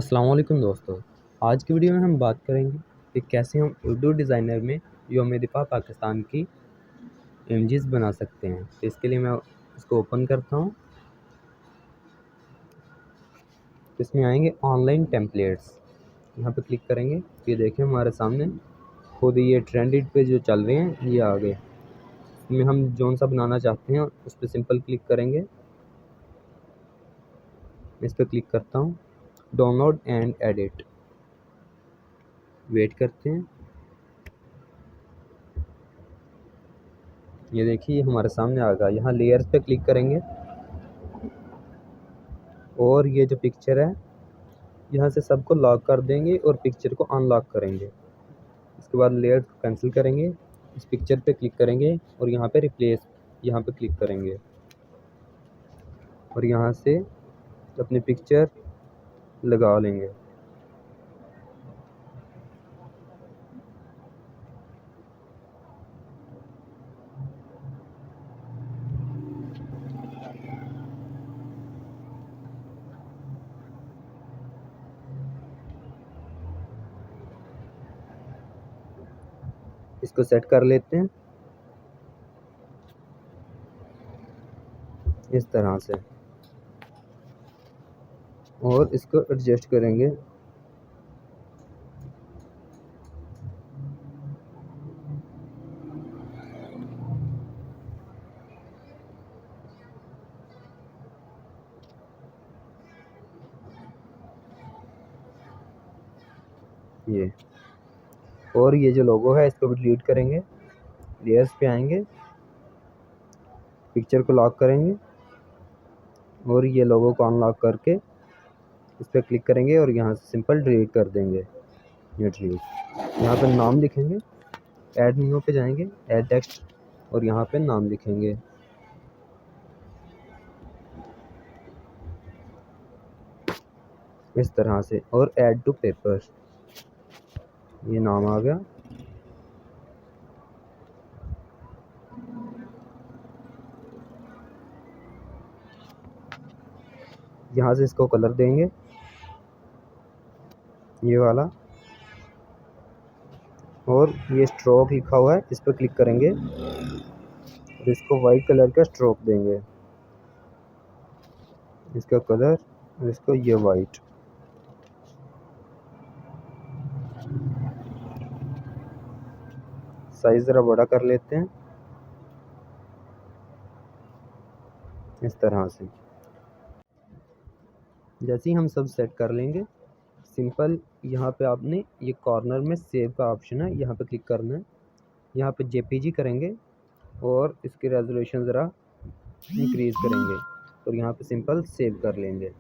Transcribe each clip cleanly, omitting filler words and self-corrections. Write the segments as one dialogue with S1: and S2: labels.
S1: अस्सलाम वालेकुम दोस्तों। आज की वीडियो में हम बात करेंगे कि कैसे हम उर्दू डिज़ाइनर में यौम दिफा पाकिस्तान की इमेजेस बना सकते हैं। तो इसके लिए मैं इसको ओपन करता हूँ। इसमें आएंगे ऑनलाइन टेम्पलेट्स, यहाँ पे क्लिक करेंगे। ये देखें हमारे सामने खुद ये ट्रेंडेड पे जो चल रहे हैं ये आ गए। इसमें हम जौन सा बनाना चाहते हैं उस पर सिंपल क्लिक करेंगे। इस पर क्लिक करता हूँ, डाउनलोड एंड एडिट। वेट करते हैं। ये देखिए हमारे सामने आ गया। यहाँ लेयर्स पे क्लिक करेंगे और ये जो पिक्चर है यहाँ से सबको लॉक कर देंगे और पिक्चर को अनलॉक करेंगे। इसके बाद लेयर को कैंसिल करेंगे, इस पिक्चर पे क्लिक करेंगे और यहाँ पे रिप्लेस यहाँ पे क्लिक करेंगे और यहाँ से अपनी पिक्चर लगा लेंगे। इसको सेट कर लेते हैं इस तरह से और इसको एडजस्ट करेंगे। ये और ये जो लोगो है इसको भी डिलीट करेंगे। लेयर्स पे आएंगे, पिक्चर को लॉक करेंगे और ये लोगो को अनलॉक करके इस पर क्लिक करेंगे और यहाँ से सिंपल डिलीट कर देंगे। ये डिलीट, यहाँ पे नाम लिखेंगे, ऐड मेनू पे जाएंगे, ऐड टेक्स्ट और यहाँ पे नाम लिखेंगे। इस तरह से और ऐड टू पेपर, ये नाम आ गया। यहाँ से इसको कलर देंगे ये वाला और ये स्ट्रोक लिखा हुआ है इस पर क्लिक करेंगे और इसको वाइट कलर का स्ट्रोक देंगे, इसका कलर और इसको ये वाइट। साइज ज़रा बड़ा कर लेते हैं इस तरह से। जैसे ही हम सब सेट कर लेंगे सिंपल यहाँ पे आपने ये कॉर्नर में सेव का ऑप्शन है, यहाँ पे क्लिक करना है। यहाँ पे जेपीजी करेंगे और इसकी रेजोल्यूशन ज़रा इंक्रीज़ करेंगे और यहाँ पे सिंपल सेव कर लेंगे।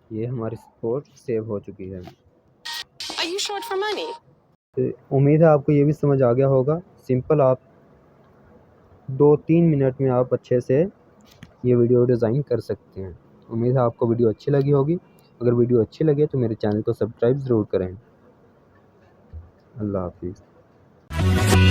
S1: ये हमारी रिपोर्ट सेव हो चुकी है। तो उम्मीद है आपको ये भी समझ आ गया होगा। सिंपल आप 2-3 मिनट में आप अच्छे से ये वीडियो डिज़ाइन कर सकते हैं। उम्मीद है आपको वीडियो अच्छी लगी होगी। अगर वीडियो अच्छी लगे तो मेरे चैनल को सब्सक्राइब ज़रूर करें। अल्लाह हाफिज़।